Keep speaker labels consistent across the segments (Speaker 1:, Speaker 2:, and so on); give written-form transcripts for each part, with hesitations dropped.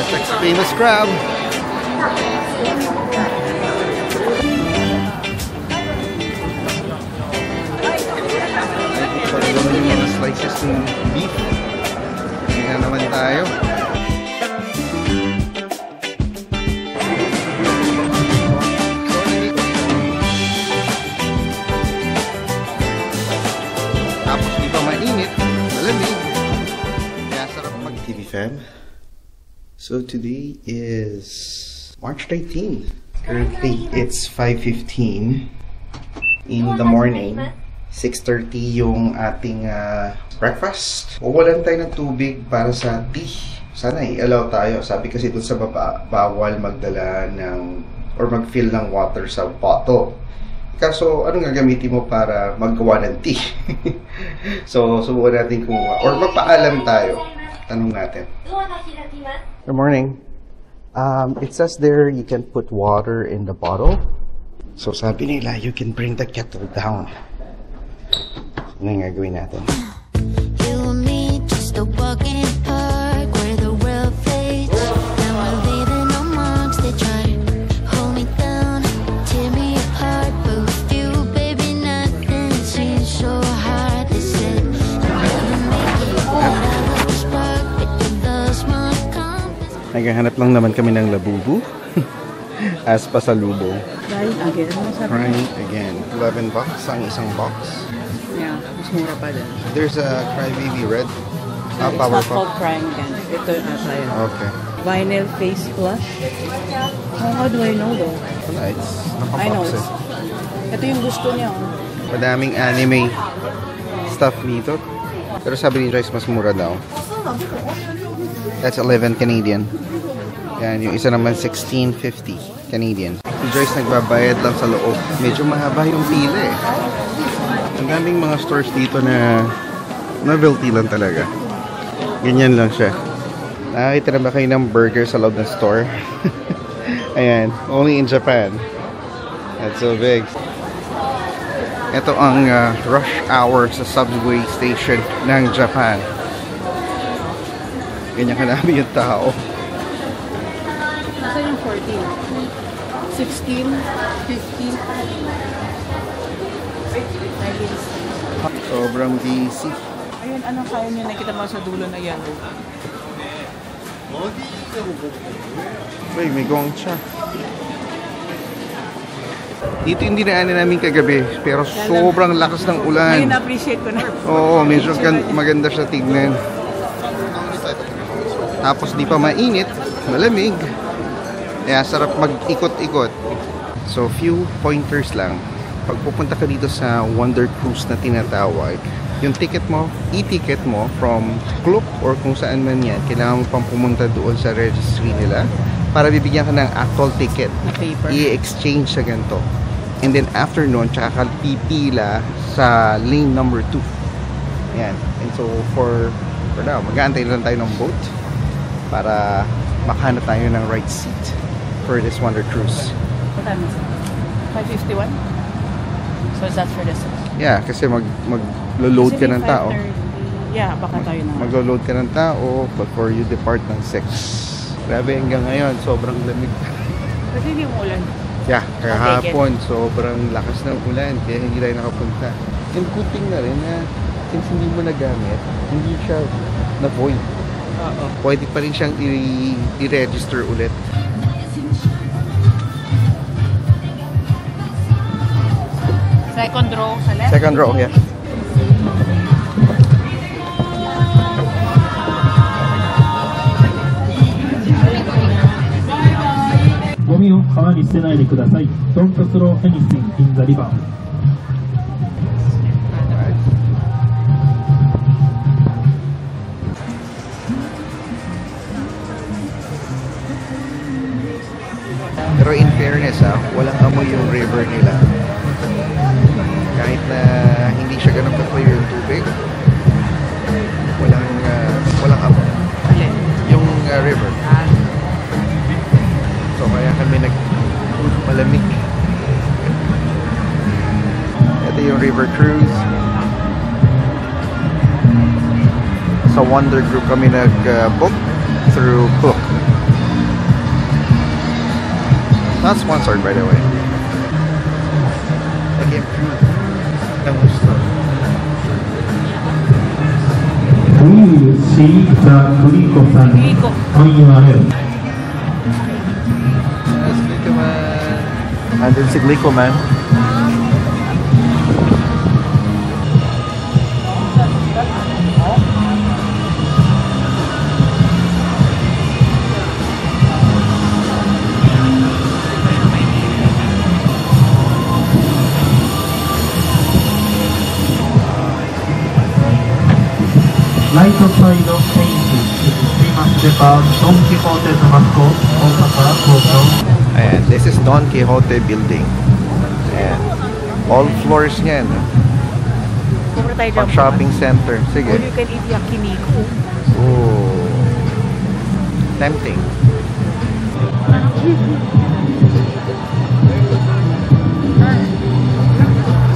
Speaker 1: Essex famous crab. Yung mga slices ng beef. Kaya naman tayo. Tapos di pa mainit, malamig. Kaya sarap mag TV fam. So today is March 19. Currently it's 5:15 in the morning. 6:30 yung ating breakfast. Wawalan tayo ng tubig para sa tea. Sana i-allow tayo. Sabi kasi dun sa baba, bawal magdala ng or mag-fill ng water sa bottle. Kaso, anong gagamitin mo para maggawa ng tea? So, subukan natin kung or magpaalam tayo. Tanong natin. Good morning. It says there you can put water in the bottle. So, sabi nila, you can bring the kettle down. Ano yung gagawin natin? You and me, just a walk in the park where the world fades. Now we're leaving no marks. They try to hold me down, tear me apart. But with you, baby, nothing seems so hard. They said I'll never make it without a spark, but you lost my compass. Naghahanap lang naman kami ng labubu. As pasalubong.
Speaker 2: Frying again?
Speaker 1: Frying again. 11 bucks ang isang box.
Speaker 2: Yeah, mas mura pa din.
Speaker 1: There's a Crybaby Red.
Speaker 2: It's
Speaker 1: Power
Speaker 2: not called Crying again. Ito yung yun.
Speaker 1: Okay.
Speaker 2: Vinyl face blush. How do I know though?
Speaker 1: Wala, it's
Speaker 2: I know.
Speaker 1: nakabox
Speaker 2: Ito yung gusto niya.
Speaker 1: Madaming anime stuff dito. Pero sabi ni Joyce, mas mura daw. That's 11 Canadian. Yan, yung isa naman 16.50 Canadian. Si Joyce nagbabayad lang sa loob. Medyo mahaba yung pila eh. Ang daming mga stores dito na novelty lang talaga. Ganyan lang siya. Nakakita na ba kayo ng burger sa loob ng store? Ayan, only in Japan. That's so big. Ito ang rush hour sa subway station ng Japan. Ganyan kadami yung tao.
Speaker 2: Nasa yung 14? 16? 15?
Speaker 1: Sobrang busy.
Speaker 2: Ayun, anong kaya niyo? Nakita mo sa dulo na yellow.
Speaker 1: Uy, may gongcha. Dito yung dinaanan namin kagabi, pero sobrang lakas ng ulan.
Speaker 2: Ayun, na-appreciate ko na.
Speaker 1: Oo, medyo maganda siya tignan. Tapos di pa mainit, malamig. Kaya sarap mag-ikot-ikot. So, few pointers lang. Pag pupunta ka dito sa Wonder Cruise na tinatawag, yung ticket mo, e-ticket mo from Klook or kung saan man yan, kailangan mo pang pumunta doon sa registry nila para bibigyan ka ng actual ticket. I-exchange sa ganito. And then after nun, tsaka ka pipila sa lane number 2. Yan. And so for now, mag-aantay lang tayo ng boat para makahanap tayo ng right seat for this Wonder Cruise.
Speaker 2: What time is it? 5:51? So is that for this?
Speaker 1: Yeah, kasi mag-load ka ng tao.
Speaker 2: Yeah, baka tayo na.
Speaker 1: Mag-load ka ng tao before you depart ng 6. Grabe hanggang ngayon, sobrang lamig.
Speaker 2: Kasi hindi mo ulan.
Speaker 1: Yeah, kahapon, sobrang lakas ng ulan, kaya hindi tayo nakapunta. And good thing na rin na since hindi mo nagamit, hindi siya na-void. Pwede pa rin siyang i-register ulit.
Speaker 2: Second row sa left?
Speaker 1: Second row, yeah.
Speaker 3: Don't throw anything in the river.
Speaker 1: Pero in fairness walang amoy yung river nila. Kahit na hindi siya ganun ka-clear yung tubig, walang amoy. Yung river. So kaya kami malamig. Ito yung river cruise. Sa Wonder Group kami nag-book through Klook. Not sponsored, by the way. Nag-improve ng gusto.
Speaker 3: We will see the Glico-san on URL.
Speaker 1: Yes, Glico Man. Andun si Glico Man.
Speaker 3: Right side of painting is famous about Don Quixote's mascot, Osaka, Tokyo.
Speaker 1: Ayan, this is Don Quixote building. Ayan. All floors niyan.
Speaker 2: Pumunta tayo
Speaker 1: Pang
Speaker 2: dyan.
Speaker 1: shopping center. Sige.
Speaker 2: All you can eat yakiniku.
Speaker 1: Ooh. Tempting.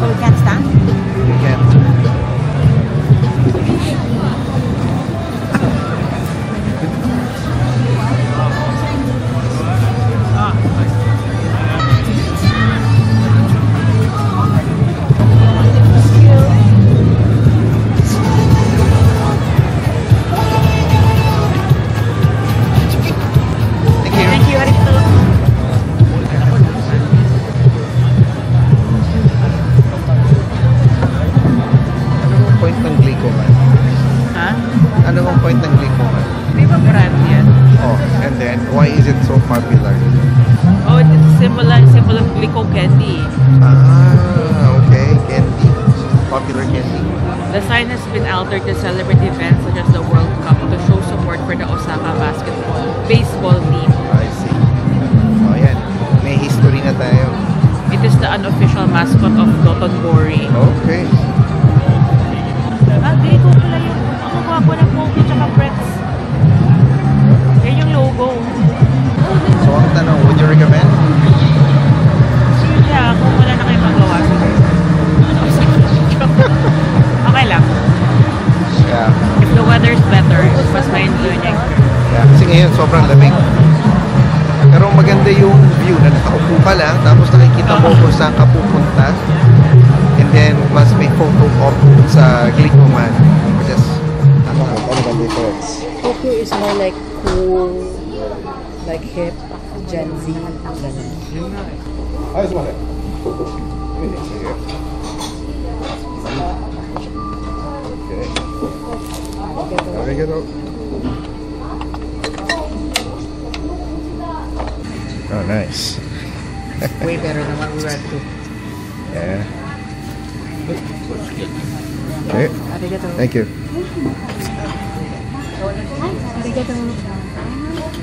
Speaker 2: So we can't stand?
Speaker 1: You can't.
Speaker 2: Thank you, Arito.
Speaker 1: Ano bang point ng Glico Man?
Speaker 2: Ha?
Speaker 1: Ano bang point ng Glico Man?
Speaker 2: Di ba brand yan?
Speaker 1: Oh, and then, why is it so popular?
Speaker 2: Oh, it's symbol of Glico candy.
Speaker 1: Ah, okay. Candy. Popular candy.
Speaker 2: The sign has been altered to celebrate events such as the World Cup to show support for the Osaka baseball team.
Speaker 1: I see. Oh, yan. May history na tayo.
Speaker 2: It is the unofficial mascot of Dotonbori.
Speaker 1: Okay.
Speaker 2: Ah, Glico pala yung gwapo ng Pogi tsaka Pretz. Yan yung logo.
Speaker 1: So, ang tanong, would you recommend?
Speaker 2: Yeah, kung wala na kayo magawa. Okay lang.
Speaker 1: Yeah.
Speaker 2: If the weather is better, mas ma-enjoy niya.
Speaker 1: Yeah. Kasi ngayon, sobrang lamig. Pero maganda yung view na nakaupo ka lang, tapos nakikita mo kung saan ka pupunta. And then, plus may photo op sa Glico Man. Just, ano ba difference?
Speaker 2: Tokyo is more like cool, like hip, Gen Z.
Speaker 1: Ayos mo rin. Okay. Arigato. Oh, nice.
Speaker 2: Way better than what we were to.
Speaker 1: Yeah. Okay.
Speaker 2: Arigato.
Speaker 1: Thank you.
Speaker 2: Arigato.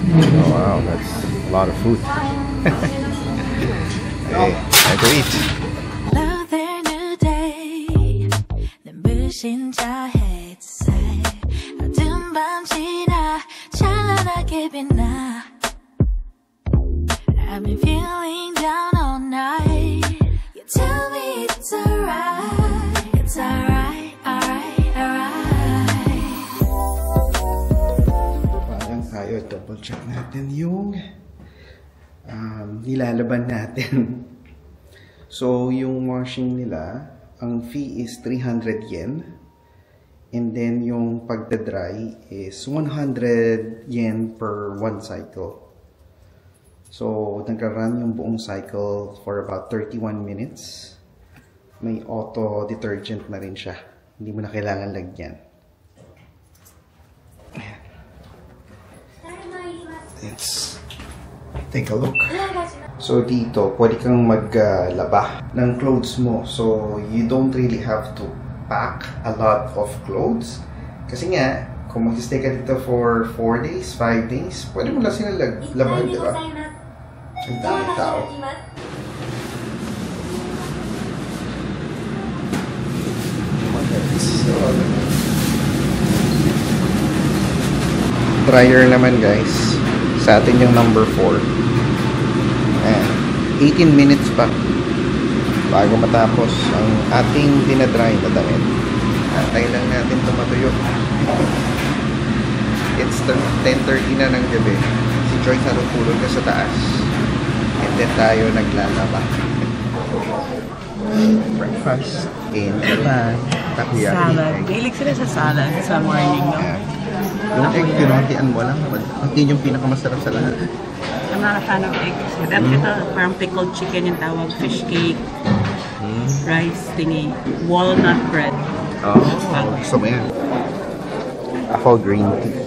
Speaker 1: Oh, wow, that's a lot of food. Hey, time to eat.
Speaker 4: I've been feeling down all night. You tell me it's alright. It's alright, alright, alright.
Speaker 1: Parang tayo, double check natin yung nilalaban natin. So, yung washing nila, ang fee is 300 yen. And then, yung pagdadry is 100 yen per one cycle. So, nag-run yung buong cycle for about 31 minutes. May auto detergent na rin siya. Hindi mo na kailangan lagyan. Let's take a look. So, dito, pwede kang maglaba ng clothes mo. So, you don't really have to pack a lot of clothes. Kasi nga, kung mag-stay ka dito for 4 days, 5 days, pwede mo lang sila laban, di ba? Ang daming tao. Dryer naman guys. Sa atin yung number 4. Ayan. 18 minutes pa bago matapos ang ating dinadry na damit. Antay lang natin ito matuyo. It's 10:30 na ng gabi. Si Joyce natutulog na sa taas. And din tayo naglalaba. Breakfast in Japan. Takoyaki.
Speaker 2: Salad. Mahilig sila sa salad sa morning, no?
Speaker 1: Yeah. Yung egg, pinuntian mo lang. Hindi yung pinakamasarap sa lahat.
Speaker 2: I'm not a fan of eggs. Ito, parang pickled chicken yung tawag. Fish cake. Rice thingy. Walnut bread.
Speaker 1: Oh, gusto mo yan. Ako green tea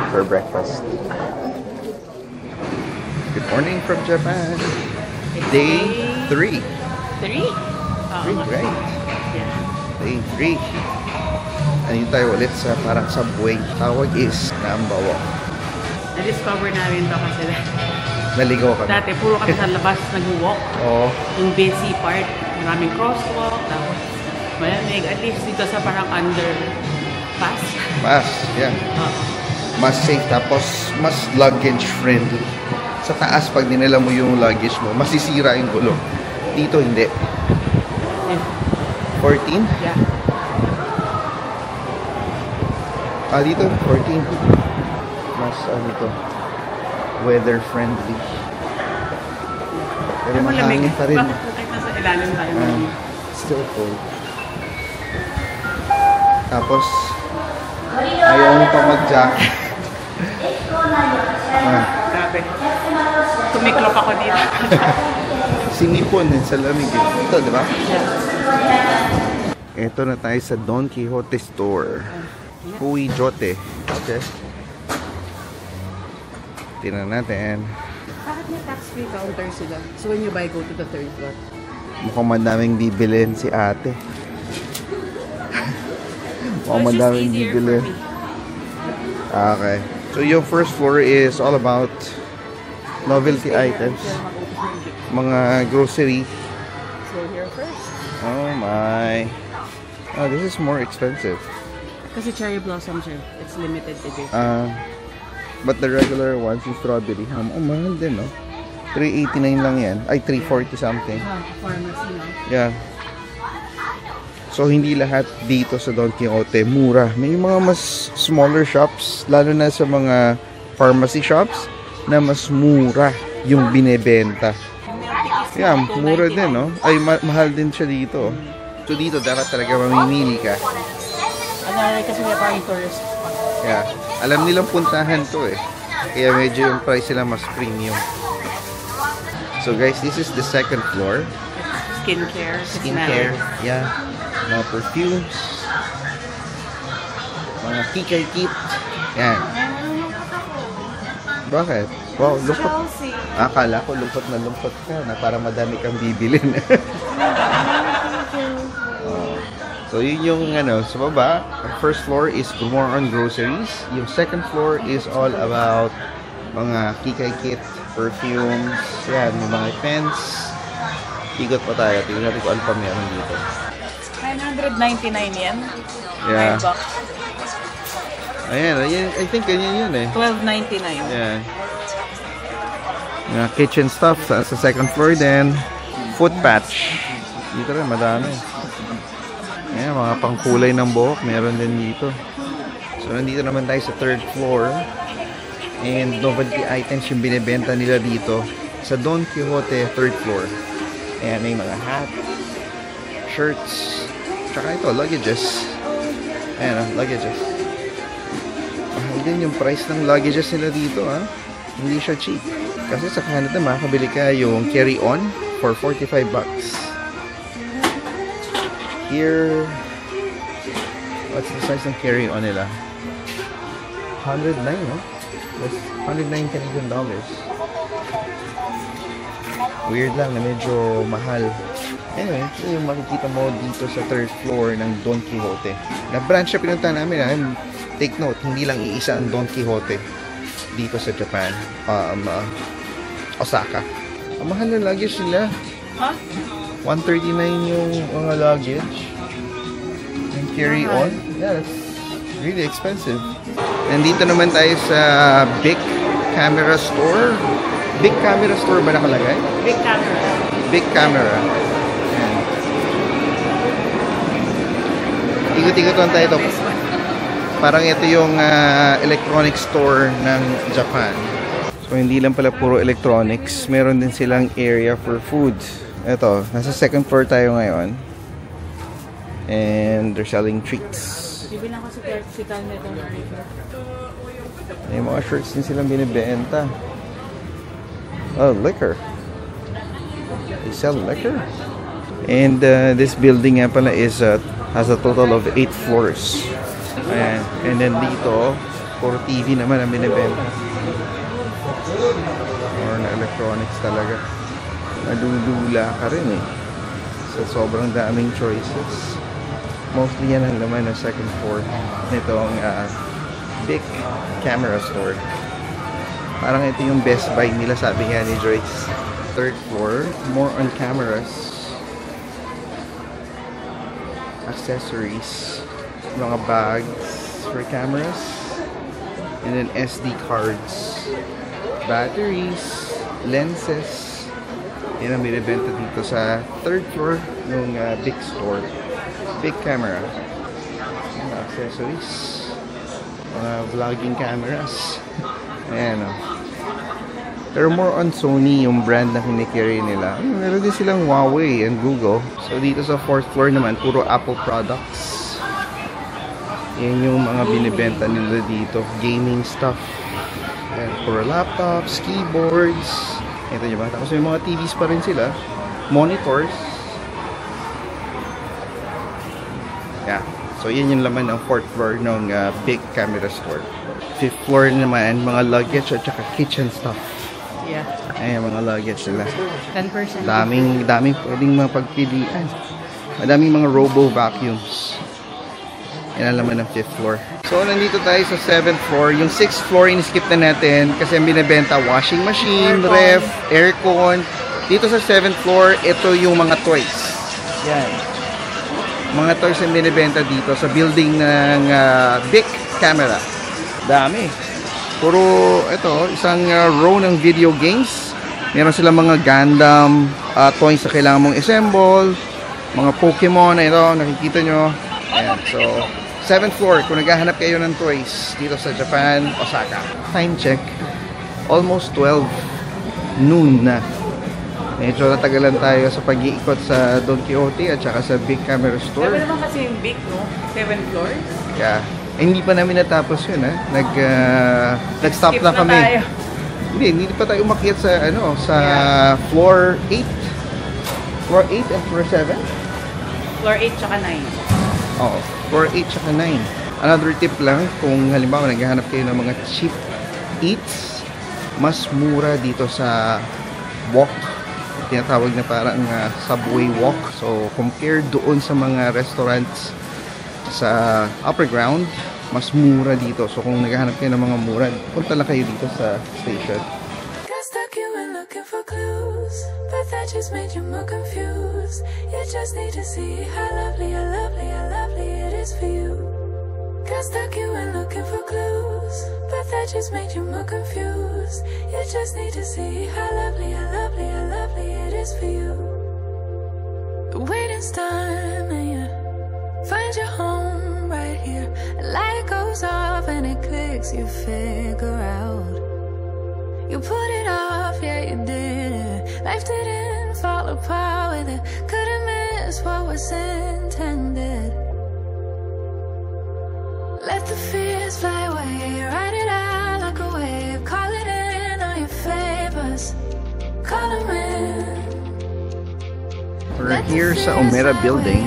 Speaker 1: for breakfast. Good morning from Japan. Day 3.
Speaker 2: 3?
Speaker 1: Right?
Speaker 2: Yeah.
Speaker 1: Day 3. Andito tayo ulit sa parang subway. Tawag is Nambawa.
Speaker 2: Na-discover namin to kasi
Speaker 1: Naligaw kami.
Speaker 2: dati puro kami sa labas nag-walk.
Speaker 1: Oo.
Speaker 2: Yung busy part, maraming crosswalk. Tapos malamig. At least dito sa parang underpass.
Speaker 1: Mas, yeah. Mas safe. Tapos, mas luggage friendly. Sa taas, pag dinala mo yung luggage mo, masisira yung gulong. Dito, hindi. 14?
Speaker 2: Yeah.
Speaker 1: Dito, 14. Mas, ito, weather friendly. Pero mahangin pa rin.
Speaker 2: Bakit kahit nasa ilalim tayo?
Speaker 1: Still cold. Tapos, ayaw mo pa mag-jacket.
Speaker 2: Grabe. Tumiklop ako dito.
Speaker 1: Sinipon din sa lamig. Ito, di ba? Ito na tayo sa Don Quijote store. Hui Jote. Okay. Tingnan natin.
Speaker 2: Bakit may tax-free counter sila? So when you buy, go to the third floor.
Speaker 1: Mukhang madaming bibilin si ate. Mukhang madaming bibilin. Okay. So yung first floor is all about novelty items. Mga grocery.
Speaker 2: So here first.
Speaker 1: Oh my. Oh, this is more expensive.
Speaker 2: Kasi cherry blossom siya. It's limited edition.
Speaker 1: But the regular ones, yung strawberry ham, mahal din, no? 389 lang yan. Ay, 340 something.
Speaker 2: Pharmacy, no?
Speaker 1: Yeah. So, hindi lahat dito sa Don Quijote mura. May mga mas smaller shops, lalo na sa mga pharmacy shops, na mas mura yung binebenta. Yeah, mura din, no? Ay, mahal din siya dito. So, dito dapat talaga mamimili ka.
Speaker 2: Ano, kasi may parang tourist.
Speaker 1: Yeah. Alam nilang puntahan to eh. Kaya medyo yung price nila mas premium. So guys, this is the second floor.
Speaker 2: Skincare.
Speaker 1: Skincare. Yeah. Mga perfumes. Mga kikay kit. Yan. Bakit? Wow, lungkot. Akala ko lungkot na lungkot ka na para madami kang bibilin. So yun yung sa baba, first floor is more on groceries. Yung second floor is all about mga kikay kit, perfumes, yan, mga pens. Ikot pa tayo, tingnan natin kung ano pa meron dito.
Speaker 2: 999 yen.
Speaker 1: Yeah.
Speaker 2: $5.
Speaker 1: Ayan, I think ganyan yun eh.
Speaker 2: $12.99.
Speaker 1: Yeah. Mga kitchen stuff sa second floor din. Foot patch. Dito rin, madami. Ayan, mga pangkulay ng buhok, meron din dito. So, nandito naman tayo sa third floor. And novelty items yung binibenta nila dito sa Don Quijote third floor. Ayan, may mga hat, shirts, tsaka ito, luggages. Ayan, luggages. Mahal din yung price ng luggages nila dito, ha? Hindi siya cheap. Kasi sa Canada, makakabili ka yung carry-on for $45. Here, what's the size ng carry-on nila? 109, no? That's 109 Canadian dollars. Weird lang na medyo mahal. Anyway, ito yung makikita mo dito sa third floor ng Don Quijote. Na-branch siya pinunta namin. Take note, hindi lang iisa ang Don Quijote dito sa Japan. Osaka. Ang mahal na luggage nila.
Speaker 2: Huh?
Speaker 1: 139 yung mga luggage. And carry on. Yeah, that's really expensive. Nandito naman tayo sa Bic Camera Store. Bic Camera Store ba nakalagay?
Speaker 2: Big camera.
Speaker 1: Bic Camera. Ayan. Ikot-ikot lang tayo ito.
Speaker 2: This one.
Speaker 1: Parang ito yung electronic store ng Japan. So So, hindi lang pala puro electronics. Meron din silang area for food. Ito, nasa second floor tayo ngayon. And they're selling treats.
Speaker 2: Bibilang ko si Calme ito.
Speaker 1: May mga shirts din silang binibenta. Oh, liquor. They sell liquor. And this building nga pala is has a total of 8 floors. Ayan. And then dito, puro TV naman ang binibenta. Or na electronics talaga. Madudula ka rin eh. So sobrang daming choices. Mostly yan ang laman ng second floor nitong big camera store. Parang ito yung Best Buy nila, sabi nga ni Joyce. Third floor, more on cameras, accessories, mga bags for cameras, and then SD cards, batteries, lenses. Yan ang binibenta dito sa third floor ng big store. Big camera, mga accessories, mga vlogging cameras. Ayan o. Pero more on Sony yung brand na kinikerry nila. Meron din silang Huawei and Google. So dito sa fourth floor naman, puro Apple products. Yan yung mga binibenta nila dito. Gaming stuff. Ayan, puro laptops, keyboards. Ito nyo ba? Tapos may mga TVs pa rin sila. Monitors. Yeah. So yan yung laman ng fourth floor ng big camera store. Fifth floor naman, mga luggage at saka kitchen stuff.
Speaker 2: Yeah.
Speaker 1: Ayan, mga luggage nila.
Speaker 2: 10%.
Speaker 1: Daming pwedeng mapagpilian. Madaming mga robo vacuums. Yan ang laman ng fifth floor. So nandito tayo sa 7th floor. Yung 6th floor in-skip na natin kasi ang binibenta washing machine, ref, aircon. Dito sa 7th floor, ito yung mga toys. Yan. Mga toys ang binibenta dito sa building ng big camera. Dami. Puro ito, isang row ng video games. Meron silang mga Gundam toys na kailangan mong assemble. Mga Pokemon na ito, nakikita nyo. Ayan, so 7th floor, kung naghahanap kayo ng toys dito sa Japan, Osaka. Time check, almost 12 noon na. Medyo natagalan tayo sa pag-iikot sa Don Quixote at saka sa Big Camera Store.
Speaker 2: Sabi naman kasi yung big, no? 7 floors?
Speaker 1: Yeah. Hindi pa namin natapos yun, ha? Nag-stop na kami.
Speaker 2: Tayo.
Speaker 1: Hindi pa tayo umakyat sa, sa floor 8. Floor 8 and floor 7?
Speaker 2: Floor 8 tsaka 9.
Speaker 1: Oo, floor 8 tsaka 9. Another tip lang, kung halimbawa naghahanap kayo ng mga cheap eats, mas mura dito sa walk. Tinatawag na parang subway walk. So, compared doon sa mga restaurants sa upper ground, mas mura dito. So kung naghahanap kayo ng mga mura, punta lang kayo dito sa station.
Speaker 4: Got stuck you were looking for clues, but that just made you more confused. You just need to see how lovely, how lovely, how lovely it is for you. Got stuck you were looking for clues, but that just made you more confused. You just need to see how lovely, how lovely, how lovely it is for you. Waiting's done and you find your home right here. A light goes off and it clicks, you figure out. You put it off, yeah you did it. Life didn't fall apart with it. Couldn't miss what was intended. Let the fears fly away, ride it out like a wave. Call it in all your favors, call them in.
Speaker 1: We're here sa Omera Building.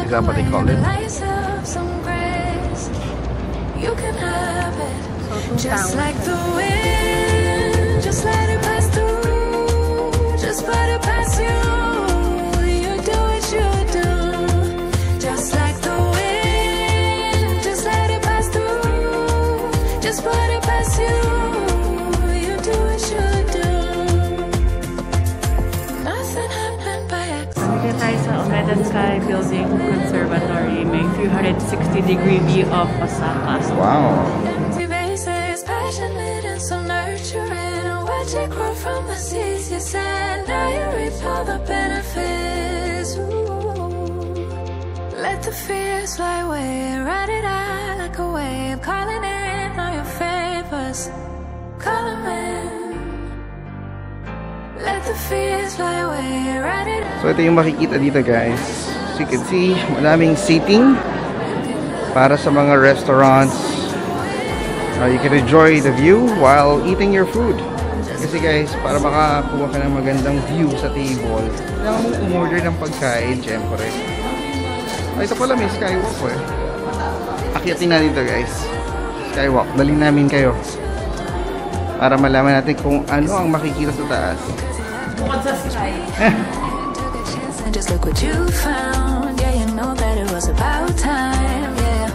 Speaker 1: Is that what they call it?
Speaker 4: You can have it, just like the wind. Just let it pass through. Just let it pass you. You do what you do. Just like the wind. Just let it pass through. Just let it pass you. You do what you do. Nothing happened by accident.
Speaker 2: Dito tayo sa Omeda Sky Building Conservatory. May 360-degree view of Osaka.
Speaker 1: Wow.
Speaker 4: Bases, passionate and so nurturing. Watch it grow from the seeds you send. Now you reap all the benefits. Ooh. Let the fears fly away, ride it out like a wave. Calling in all your favors, call them in. fears fly away, ride it out.
Speaker 1: So ito yung makikita dito guys. As you can see, maraming seating para sa mga restaurants. You can enjoy the view while eating your food. Kasi guys, para makakuha ka ng magandang view sa table, kailangan mong umorder ng pagkain, syempre. Ito pala may skywalk eh. Akyatin na dito guys. Skywalk. Dalhin namin kayo. Para malaman natin kung ano ang makikita sa taas.
Speaker 2: Bukod sa sky.
Speaker 4: And just look what you found. Yeah, you know that it was about time. Yeah,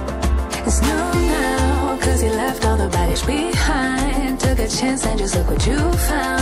Speaker 4: it's new now, cause you left all the baggage behind. Took a chance and just look what you found.